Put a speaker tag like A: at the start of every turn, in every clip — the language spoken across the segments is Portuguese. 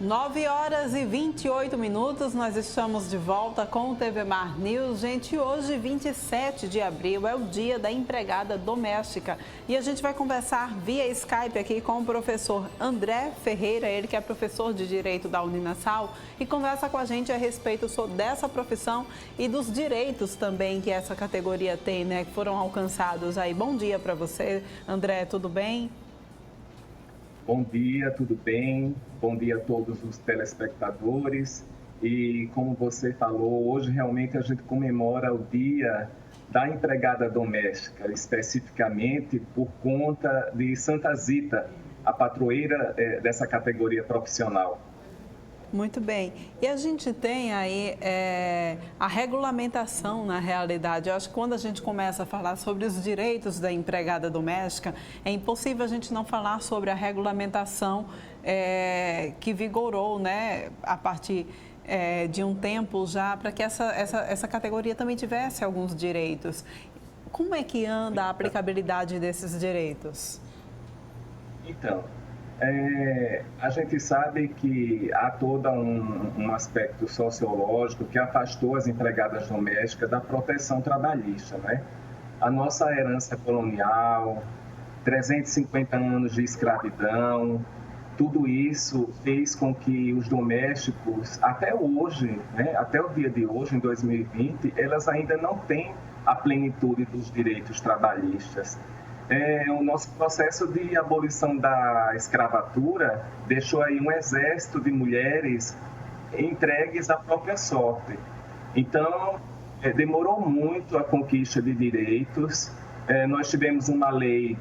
A: 9h28, nós estamos de volta com o TV Mar News. Gente, hoje, 27 de abril, é o dia da empregada doméstica. E a gente vai conversar via Skype aqui com o professor André Ferreira, ele que é professor de Direito da Uninasal, e conversa com a gente a respeito dessa profissão e dos direitos também que essa categoria tem, né, que foram alcançados aí. Bom dia para você, André, tudo bem?
B: Bom dia, tudo bem? Bom dia a todos os telespectadores. E como você falou, hoje realmente a gente comemora o Dia da Empregada Doméstica, especificamente por conta de Santa Zita, a padroeira dessa categoria profissional.
A: Muito bem. E a gente tem aí a regulamentação, na realidade. Eu acho que quando a gente começa a falar sobre os direitos da empregada doméstica, é impossível a gente não falar sobre a regulamentação que vigorou, né, a partir de um tempo já, para que essa categoria também tivesse alguns direitos. Como é que anda a aplicabilidade desses direitos?
B: Então, a gente sabe que há todo um aspecto sociológico que afastou as empregadas domésticas da proteção trabalhista, né? A nossa herança colonial, 350 anos de escravidão, tudo isso fez com que os domésticos, até hoje, né, até o dia de hoje, em 2020, elas ainda não têm a plenitude dos direitos trabalhistas. O nosso processo de abolição da escravatura deixou aí um exército de mulheres entregues à própria sorte. Então, demorou muito a conquista de direitos. Nós tivemos uma lei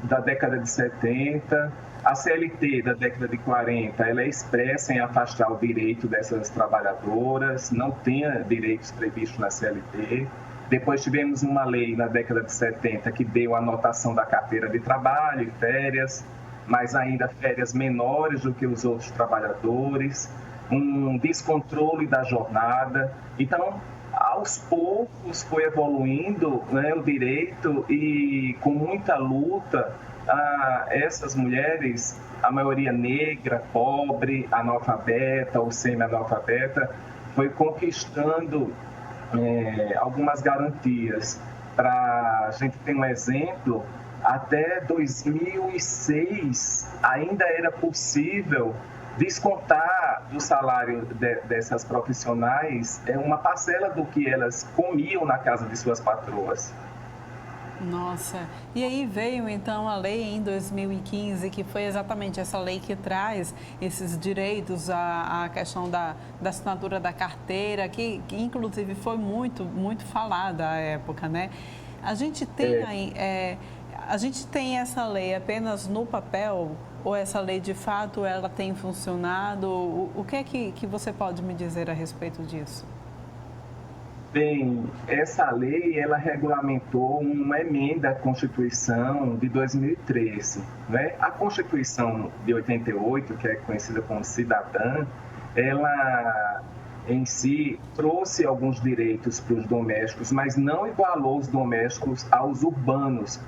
B: da década de 70, a CLT da década de 40, ela é expressa em afastar o direito dessas trabalhadoras, não tinha direitos previstos na CLT. Depois tivemos uma lei na década de 70 que deu a anotação da carteira de trabalho e férias, mas ainda férias menores do que os outros trabalhadores, um descontrole da jornada. Então, aos poucos foi evoluindo, né, o direito e com muita luta, essas mulheres, a maioria negra, pobre, analfabeta ou semi-analfabeta, foi conquistando algumas garantias. Para a gente ter um exemplo, até 2006 ainda era possível descontar do salário dessas profissionais uma parcela do que elas comiam na casa de suas patroas.
A: Nossa, e aí veio então a lei em 2015, que foi exatamente essa lei que traz esses direitos, a questão da assinatura da carteira, que inclusive foi muito falada à época, né? A gente tem a gente tem essa lei apenas no papel, ou essa lei de fato ela tem funcionado? O que é que você pode me dizer a respeito disso?
B: Bem, essa lei, ela regulamentou uma emenda à Constituição de 2013, né? A Constituição de 88, que é conhecida como cidadã, ela em si trouxe alguns direitos para os domésticos, mas não igualou os domésticos aos urbanos.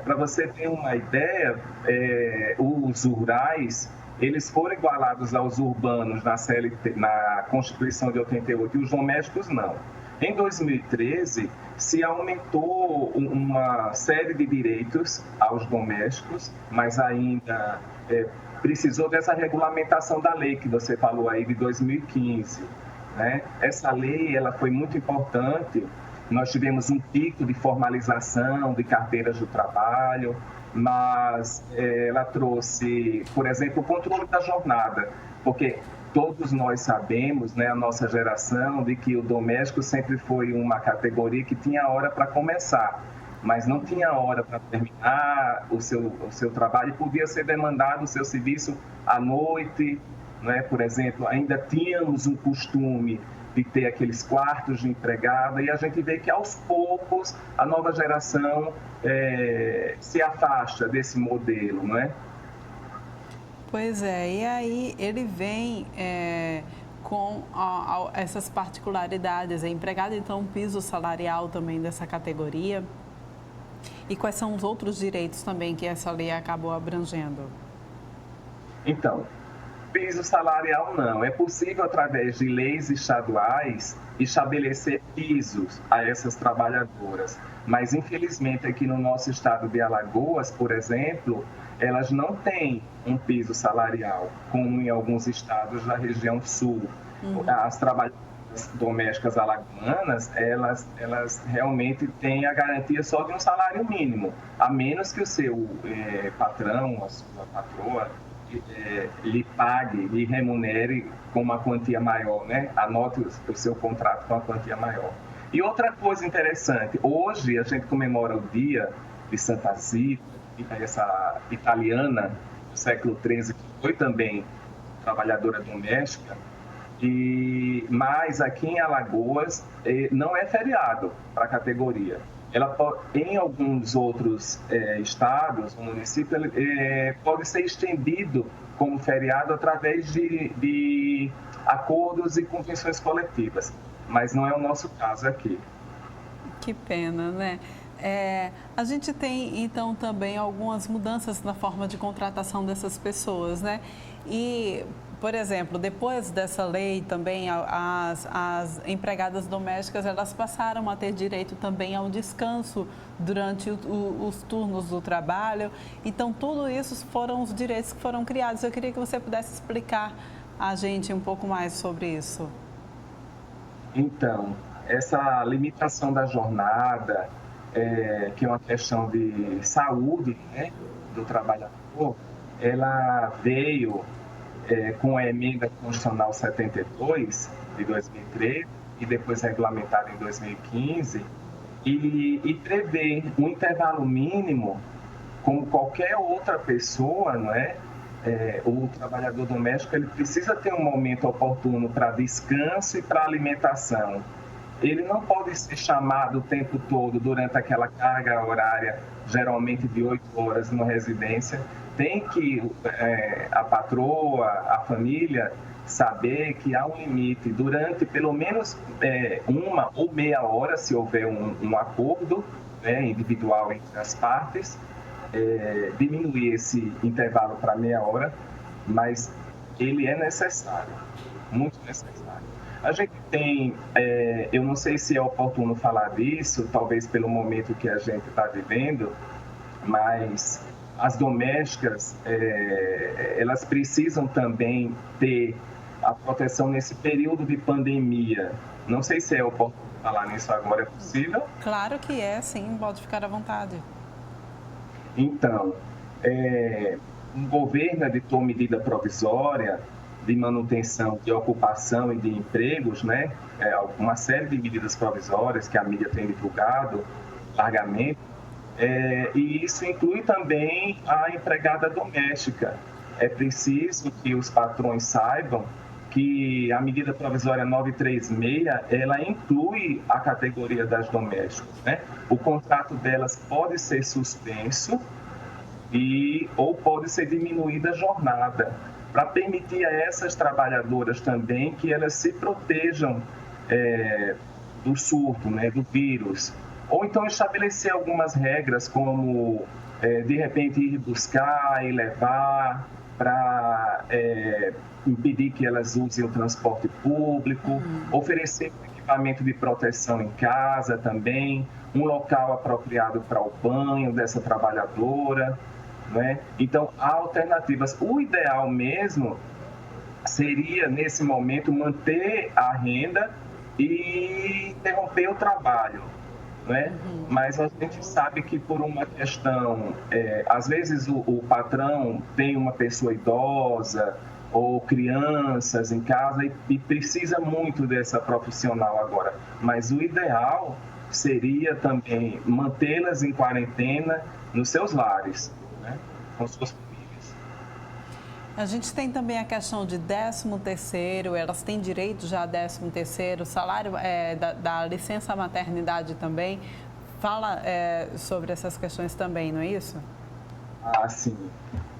B: Para você ter uma ideia, os rurais, eles foram igualados aos urbanos na CLT, na Constituição de 88, e os domésticos não. Em 2013, se aumentou uma série de direitos aos domésticos, mas ainda precisou dessa regulamentação da lei que você falou aí de 2015, né? Essa lei, ela foi muito importante. Nós tivemos um pico de formalização de carteiras do trabalho, mas ela trouxe, por exemplo, o controle da jornada, porque todos nós sabemos, né, a nossa geração, de que o doméstico sempre foi uma categoria que tinha hora para começar, mas não tinha hora para terminar o seu trabalho, e podia ser demandado o seu serviço à noite, né? Por exemplo, ainda tínhamos um costume de ter aqueles quartos de empregada, e a gente vê que aos poucos a nova geração se afasta desse modelo, não é?
A: Pois é, e aí ele vem com essas particularidades. É empregado, então, um piso salarial também dessa categoria. E quais são os outros direitos também que essa lei acabou abrangendo?
B: Então, Piso salarial não. É possível, através de leis estaduais, estabelecer pisos a essas trabalhadoras. Mas, infelizmente, aqui no nosso estado de Alagoas, por exemplo, elas não têm um piso salarial, como em alguns estados da região sul. As trabalhadoras domésticas alagoanas, elas realmente têm a garantia só de um salário mínimo, a menos que o seu patrão, a sua patroa, lhe pague, lhe remunere com uma quantia maior, né? Anote o seu contrato com uma quantia maior. E outra coisa interessante, hoje a gente comemora o dia de Santa Zita, essa italiana do século XIII, que foi também trabalhadora doméstica, mas aqui em Alagoas não é feriado para a categoria. Em alguns outros estados, o município pode ser estendido como feriado através de acordos e convenções coletivas, mas não é o nosso caso aqui.
A: Que pena, né? A gente tem, então, também algumas mudanças na forma de contratação dessas pessoas, né? E, por exemplo, depois dessa lei também, as empregadas domésticas, elas passaram a ter direito também ao descanso durante os turnos do trabalho. Então, tudo isso foram os direitos que foram criados. Eu queria que você pudesse explicar a gente um pouco mais sobre isso.
B: Então, essa limitação da jornada, que é uma questão de saúde, né, do trabalhador, ela veio com a emenda constitucional 72 de 2013 e depois regulamentada em 2015 e prevê um intervalo mínimo como qualquer outra pessoa, não é? O trabalhador doméstico ele precisa ter um momento oportuno para descanso e para alimentação. Ele não pode ser chamado o tempo todo durante aquela carga horária, geralmente de 8 horas numa residência. Tem que a patroa, a família, saber que há um limite durante pelo menos uma ou meia hora, se houver um acordo individual entre as partes, diminuir esse intervalo para meia hora, mas ele é necessário, muito necessário. A gente tem, eu não sei se é oportuno falar disso, talvez pelo momento que a gente está vivendo, mas as domésticas, elas precisam também ter a proteção nesse período de pandemia. Não sei se é oportuno falar nisso agora, é possível?
A: Claro que é, sim, pode ficar à vontade.
B: Então, o governo editou medida provisória de manutenção de ocupação e de empregos, né? Uma série de medidas provisórias que a mídia tem divulgado largamente, e isso inclui também a empregada doméstica. É preciso que os patrões saibam que a medida provisória 936, ela inclui a categoria das domésticas, né? O contrato delas pode ser suspenso ou pode ser diminuída a jornada, para permitir a essas trabalhadoras também que elas se protejam do surto, né, do vírus. Ou então estabelecer algumas regras, como, de repente, ir buscar e levar para impedir que elas usem o transporte público, oferecer equipamento de proteção em casa também, um local apropriado para o banho dessa trabalhadora, né? Então, há alternativas. O ideal mesmo seria, nesse momento, manter a renda e interromper o trabalho, né? Mas a gente sabe que por uma questão, às vezes o patrão tem uma pessoa idosa ou crianças em casa e precisa muito dessa profissional agora. Mas o ideal seria também mantê-las em quarentena nos seus lares, né, com suas famílias.
A: A gente tem também a questão de 13º, elas têm direito já a 13º, salário da licença maternidade também. Fala sobre essas questões também, não é isso?
B: Ah, sim.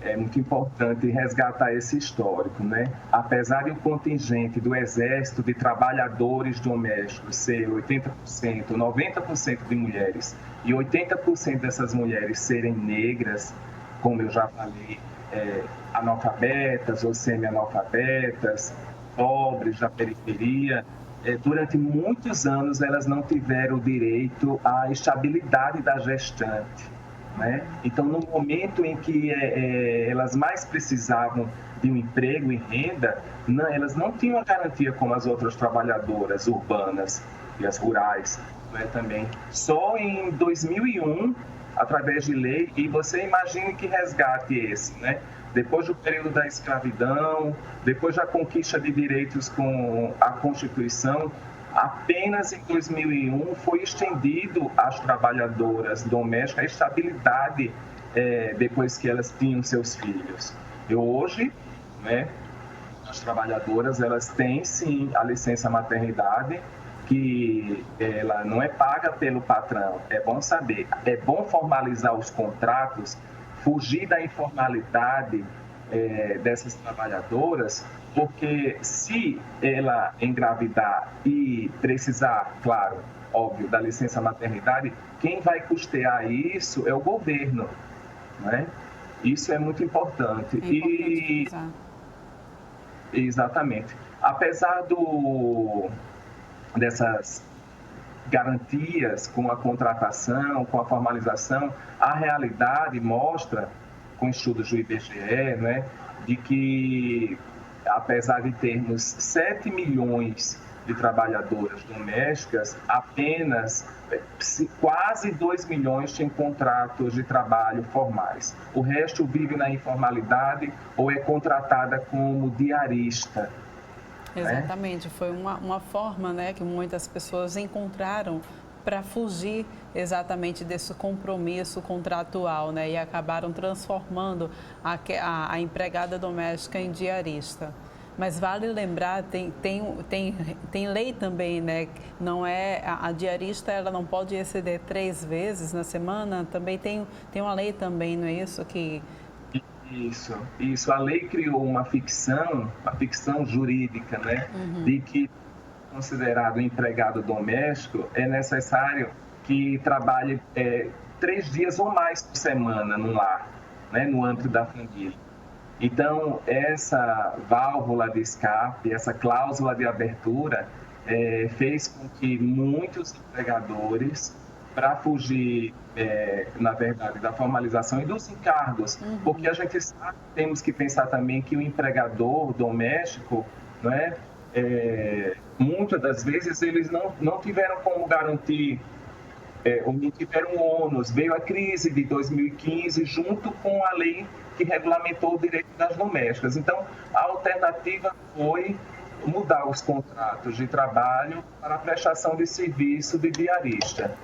B: É muito importante resgatar esse histórico, né? Apesar de o contingente do Exército de trabalhadores domésticos ser 80%, 90% de mulheres e 80% dessas mulheres serem negras, como eu já falei, analfabetas ou semi-analfabetas, pobres da periferia, durante muitos anos elas não tiveram direito à estabilidade da gestante, né? Então, no momento em que elas mais precisavam de um emprego e renda, elas não tinham a garantia como as outras trabalhadoras urbanas e as rurais, né, também. Só em 2001, através de lei, e você imagine que resgate esse, né? Depois do período da escravidão, depois da conquista de direitos com a Constituição, apenas em 2001 foi estendido às trabalhadoras domésticas a estabilidade depois que elas tinham seus filhos. E hoje, né, as trabalhadoras elas têm sim a licença maternidade, que ela não é paga pelo patrão. É bom saber, é bom formalizar os contratos, fugir da informalidade dessas trabalhadoras, porque se ela engravidar e precisar, claro, óbvio, da licença maternidade, quem vai custear isso é o governo, né? Isso é muito importante. Exatamente. Apesar dessas garantias com a contratação, com a formalização, a realidade mostra, com estudos do IBGE, né, de que, apesar de termos 7 milhões de trabalhadoras domésticas, apenas quase 2 milhões têm contratos de trabalho formais. O resto vive na informalidade ou é contratada como diarista.
A: Exatamente, foi uma forma, né, que muitas pessoas encontraram para fugir exatamente desse compromisso contratual, né, e acabaram transformando a empregada doméstica em diarista. Mas vale lembrar, tem lei também, né? Não é a diarista, ela não pode exceder 3 vezes na semana. Também tem uma lei também, não é isso que...
B: Isso. A lei criou uma ficção jurídica, né? De que, considerado empregado doméstico, é necessário que trabalhe 3 dias ou mais por semana no lar, né? No âmbito da família. Então, essa válvula de escape, essa cláusula de abertura, fez com que muitos empregadores, para fugir, na verdade, da formalização e dos encargos, porque a gente sabe, temos que pensar também que o empregador doméstico, não é, muitas das vezes eles não tiveram como garantir, não tiveram ônus. Veio a crise de 2015 junto com a lei que regulamentou o direito das domésticas. Então, a alternativa foi mudar os contratos de trabalho para a prestação de serviço de diarista.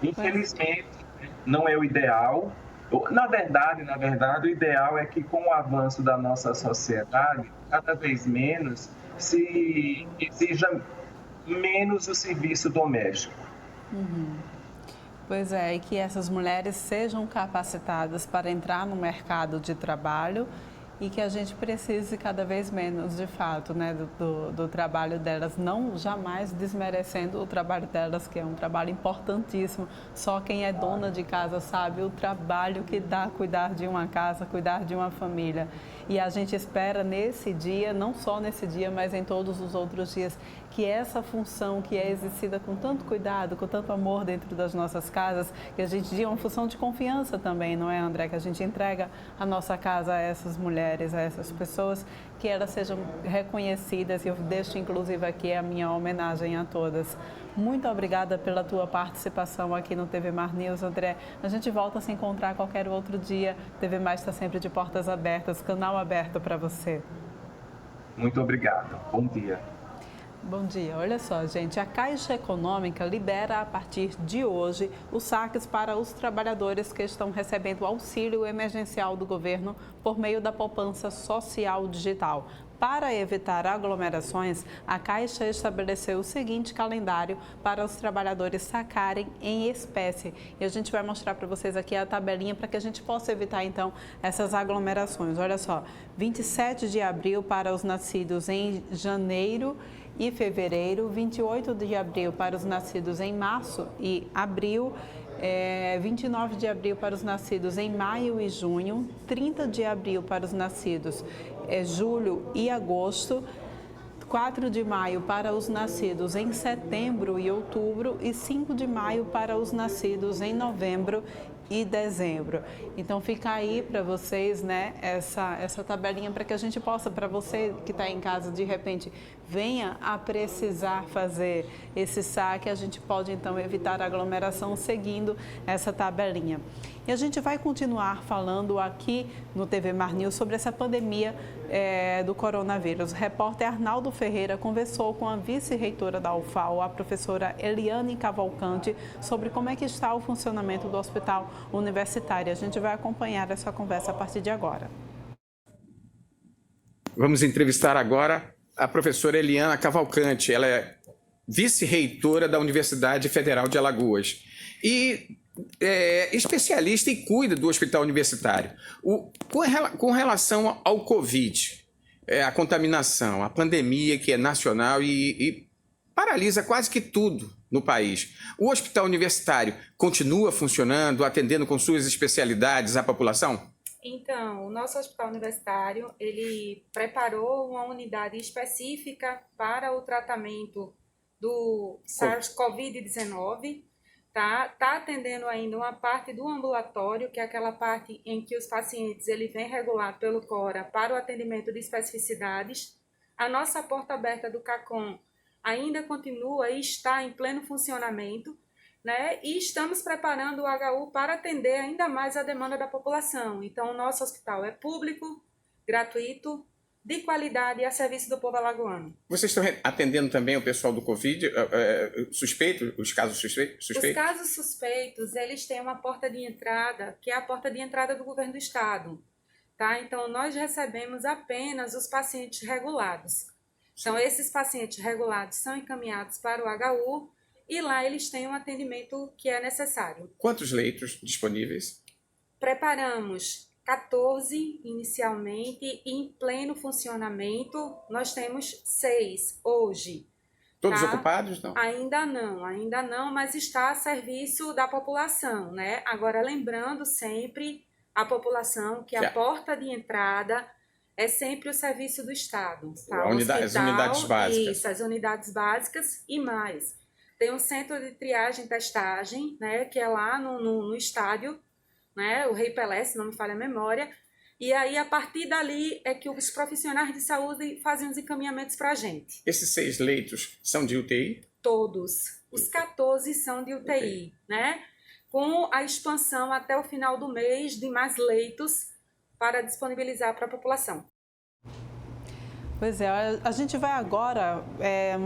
B: Infelizmente, não é o ideal. Na verdade, o ideal é que, com o avanço da nossa sociedade, cada vez menos se exija menos o serviço doméstico.
A: Pois é, e que essas mulheres sejam capacitadas para entrar no mercado de trabalho e que a gente precise cada vez menos, de fato, né, do trabalho delas, não jamais desmerecendo o trabalho delas, que é um trabalho importantíssimo. Só quem é dona de casa sabe o trabalho que dá cuidar de uma casa, cuidar de uma família. E a gente espera nesse dia, não só nesse dia, mas em todos os outros dias, que essa função que é exercida com tanto cuidado, com tanto amor dentro das nossas casas, que a gente diz uma função de confiança também, não é, André? Que a gente entrega a nossa casa a essas mulheres, a essas pessoas, que elas sejam reconhecidas. E eu deixo, inclusive, aqui a minha homenagem a todas. Muito obrigada pela tua participação aqui no TV Mar News, André. A gente volta a se encontrar qualquer outro dia. TV Mar está sempre de portas abertas, canal aberto para você.
B: Muito obrigado. Bom dia.
A: Bom dia. Olha só, gente, a Caixa Econômica libera a partir de hoje os saques para os trabalhadores que estão recebendo auxílio emergencial do governo por meio da poupança social digital. Para evitar aglomerações, a Caixa estabeleceu o seguinte calendário para os trabalhadores sacarem em espécie. E a gente vai mostrar para vocês aqui a tabelinha para que a gente possa evitar, então, essas aglomerações. Olha só, 27 de abril para os nascidos em janeiro e fevereiro, 28 de abril para os nascidos em março e abril, 29 de abril para os nascidos em maio e junho, 30 de abril para os nascidos julho e agosto, 4 de maio para os nascidos em setembro e outubro e 5 de maio para os nascidos em novembro e dezembro. Então fica aí para vocês, né, essa tabelinha para que a gente possa, para você que está em casa, de repente venha a precisar fazer esse saque, a gente pode então evitar a aglomeração seguindo essa tabelinha. E a gente vai continuar falando aqui no TV Mar News sobre essa pandemia do coronavírus. O repórter Arnaldo Ferreira conversou com a vice-reitora da UFAL, a professora Eliane Cavalcante, sobre como é que está o funcionamento do hospital universitário. A gente vai acompanhar essa conversa a partir de agora.
C: Vamos entrevistar agora a professora Eliane Cavalcante. Ela é vice-reitora da Universidade Federal de Alagoas e é especialista e cuida do hospital universitário. Com relação ao Covid, a contaminação, a pandemia que é nacional e paralisa quase que tudo no país. O hospital universitário continua funcionando, atendendo com suas especialidades a população?
D: Então, o nosso hospital universitário, ele preparou uma unidade específica para o tratamento do SARS-CoV-19, tá atendendo ainda uma parte do ambulatório, que é aquela parte em que os pacientes ele vem regulado pelo CORA para o atendimento de especificidades. A nossa porta aberta do CACOM ainda continua e está em pleno funcionamento, né? E estamos preparando o HU para atender ainda mais a demanda da população. Então, o nosso hospital é público, gratuito, de qualidade e a serviço do povo alagoano.
C: Vocês estão atendendo também o pessoal do Covid, suspeito, os casos suspeitos?
D: Os casos suspeitos, eles têm uma porta de entrada, que é a porta de entrada do governo do estado, tá? Então, nós recebemos apenas os pacientes regulados. Então, esses pacientes regulados são encaminhados para o HU e lá eles têm um atendimento que é necessário.
C: Quantos leitos disponíveis?
D: Preparamos 14 inicialmente e em pleno funcionamento nós temos 6 hoje.
C: Todos ocupados, não?
D: Ainda não, mas está a serviço da população, né? Agora, lembrando sempre a população que a porta de entrada é sempre o serviço do Estado. Tá?
C: As unidades básicas.
D: Isso, as unidades básicas e mais. Tem um centro de triagem e testagem, né, que é lá no estádio, né, o Rei Pelé, se não me falha a memória, e aí a partir dali é que os profissionais de saúde fazem os encaminhamentos para a gente.
C: Esses 6 leitos são de UTI?
D: Todos. Os 14 são de UTI, né, com a expansão até o final do mês de mais leitos para disponibilizar para a população.
A: Pois é, a gente vai agora,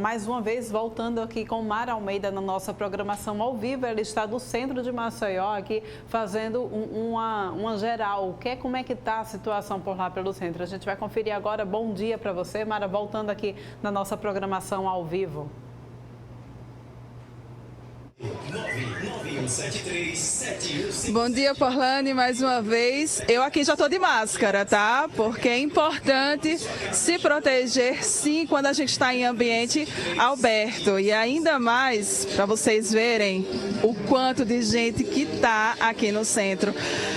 A: mais uma vez, voltando aqui com Mara Almeida na nossa programação ao vivo. Ela está do centro de Maceió aqui fazendo uma geral. Como é que está a situação por lá pelo centro? A gente vai conferir agora. Bom dia para você, Mara, voltando aqui na nossa programação ao vivo.
E: 991737155. Bom dia, Porlane, mais uma vez. Eu aqui já estou de máscara, tá? Porque é importante se proteger, sim, quando a gente está em ambiente aberto. E ainda mais para vocês verem o quanto de gente que está aqui no centro.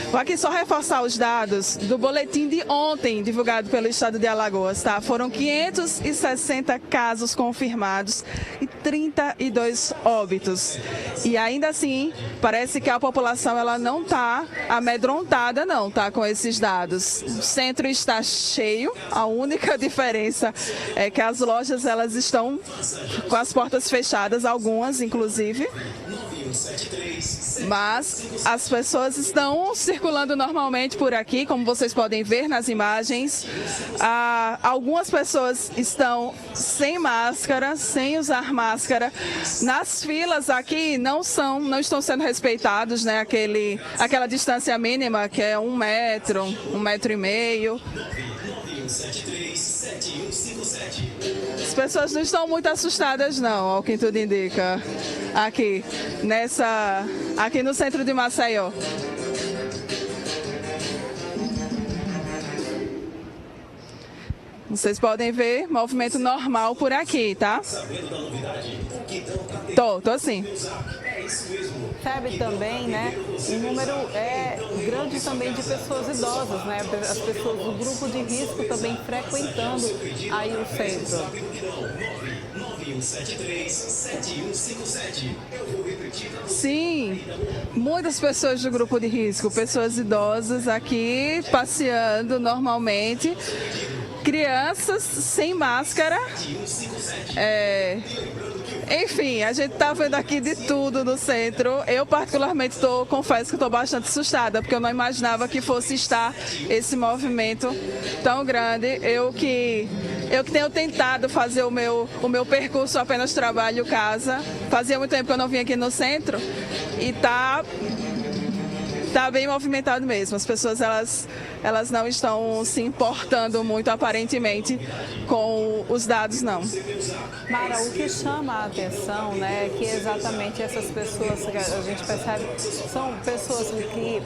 E: Vou aqui só reforçar os dados do boletim de ontem, divulgado pelo Estado de Alagoas, tá? Foram 560 casos confirmados e 32 óbitos. E ainda assim, parece que a população ela não está amedrontada, não, tá, com esses dados. O centro está cheio, a única diferença é que as lojas elas estão com as portas fechadas, algumas inclusive. Mas as pessoas estão circulando normalmente por aqui, como vocês podem ver nas imagens. Algumas pessoas estão sem máscara, sem usar máscara. Nas filas aqui não estão sendo respeitados, né, aquela distância mínima que é 1 metro, 1,5 metro. As pessoas não estão muito assustadas, não, ao que tudo indica, aqui no centro de Maceió. Vocês podem ver movimento normal por aqui, tá? Tô sim.
A: percebe também, né, um número grande também de pessoas idosas, né, as pessoas do grupo de risco também frequentando aí o centro.
E: Sim, muitas pessoas do grupo de risco, pessoas idosas aqui passeando normalmente, crianças sem máscara. Enfim, a gente está vendo aqui de tudo no centro. Eu particularmente confesso que estou bastante assustada, porque eu não imaginava que fosse estar esse movimento tão grande. Eu que tenho tentado fazer o meu percurso apenas trabalho-casa. Fazia muito tempo que eu não vinha aqui no centro e tá bem movimentado mesmo. As pessoas elas não estão se importando muito aparentemente com os dados, não.
A: Mara, o que chama a atenção, né, é que exatamente essas pessoas que a gente percebe são pessoas que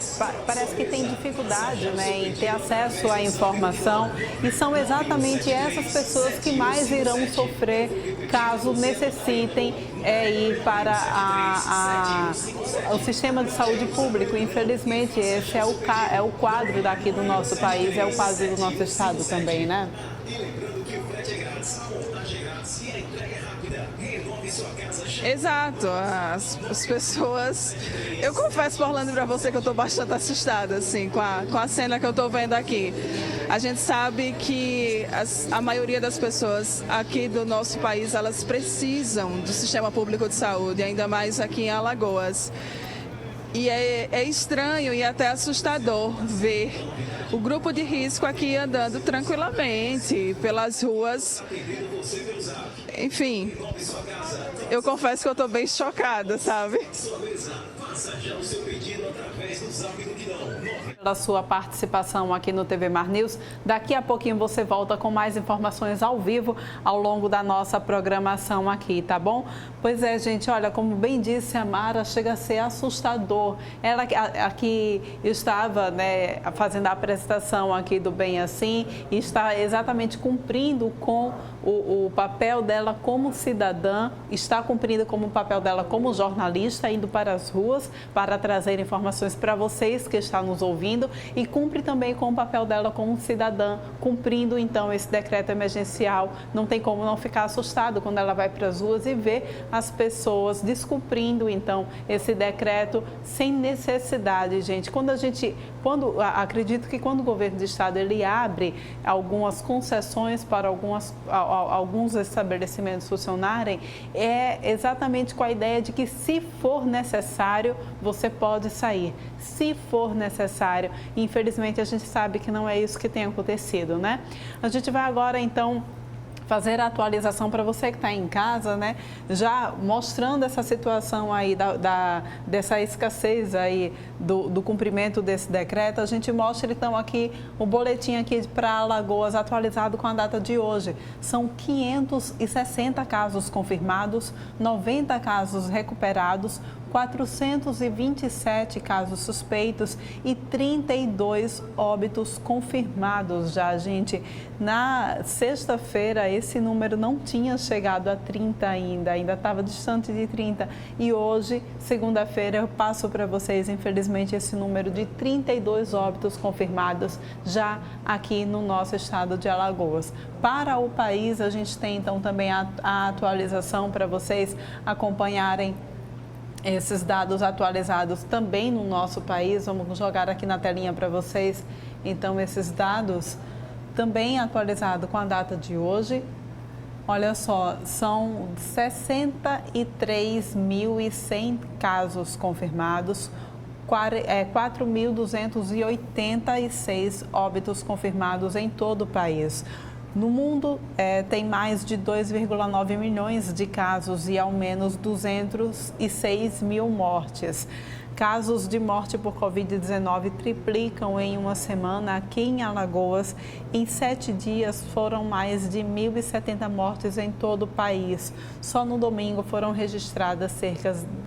A: parece que têm dificuldade, né, em ter acesso à informação, e são exatamente essas pessoas que mais irão sofrer caso necessitem ir para o sistema de saúde público. Infelizmente, esse é o quadro daqui do nosso país, é o quadro do nosso estado também, né?
E: Exato, as pessoas... Eu confesso, Orlando, para você que eu estou bastante assustada assim, com a cena que eu estou vendo aqui. A gente sabe que a maioria das pessoas aqui do nosso país, elas precisam do sistema público de saúde, ainda mais aqui em Alagoas. E é estranho e até assustador ver o grupo de risco aqui andando tranquilamente pelas ruas. Enfim, eu confesso que eu estou bem chocada, sabe?
A: Pela sua participação aqui no TV Mar News. Daqui a pouquinho você volta com mais informações ao vivo ao longo da nossa programação aqui, tá bom? Pois é, gente, olha, como bem disse a Mara, chega a ser assustador. Ela aqui estava, né, fazendo a apresentação aqui do Bem Assim e está exatamente cumprindo com o papel dela como cidadã, está cumprindo como o papel dela como jornalista, indo para as ruas para trazer informações para vocês que estão nos ouvindo, e cumpre também com o papel dela como cidadã, cumprindo então esse decreto emergencial. Não tem como não ficar assustado quando ela vai para as ruas e vê as pessoas descumprindo então esse decreto sem necessidade, gente. Acredito que quando o governo do estado ele abre algumas concessões para alguns estabelecimentos funcionarem, é exatamente com a ideia de que, se for necessário, você pode sair. Se for necessário. Infelizmente, a gente sabe que não é isso que tem acontecido, né? A gente vai agora, então, fazer a atualização para você que está em casa, né? Já mostrando essa situação aí dessa escassez aí do cumprimento desse decreto. A gente mostra então aqui o boletim aqui para Alagoas atualizado com a data de hoje. São 560 casos confirmados, 90 casos recuperados, 427 casos suspeitos e 32 óbitos confirmados já, gente. Na sexta-feira, esse número não tinha chegado a 30 ainda estava distante de 30. E hoje, segunda-feira, eu passo para vocês, infelizmente, esse número de 32 óbitos confirmados já aqui no nosso estado de Alagoas. Para o país, a gente tem então também a atualização para vocês acompanharem esses dados atualizados também no nosso país. Vamos jogar aqui na telinha para vocês, então, esses dados também atualizados com a data de hoje. Olha só, são 63.100 casos confirmados, 4.286 óbitos confirmados em todo o país. No mundo, tem mais de 2,9 milhões de casos e ao menos 206 mil mortes. Casos de morte por Covid-19 triplicam em uma semana aqui em Alagoas. Em 7 dias foram mais de 1.070 mortes em todo o país. Só no domingo foram registradas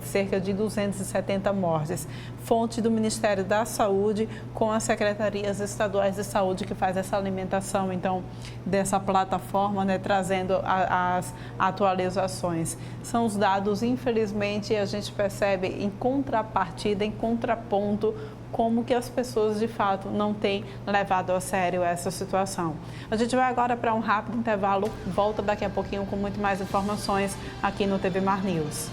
A: cerca de 270 mortes. Fonte do Ministério da Saúde com as secretarias estaduais de saúde que faz essa alimentação, então, dessa plataforma, né, trazendo as atualizações. São os dados, infelizmente, a gente percebe em contrapartida, em contraponto, como que as pessoas, de fato, não têm levado a sério essa situação. A gente vai agora para um rápido intervalo, volta daqui a pouquinho com muito mais informações aqui no TV Mar News.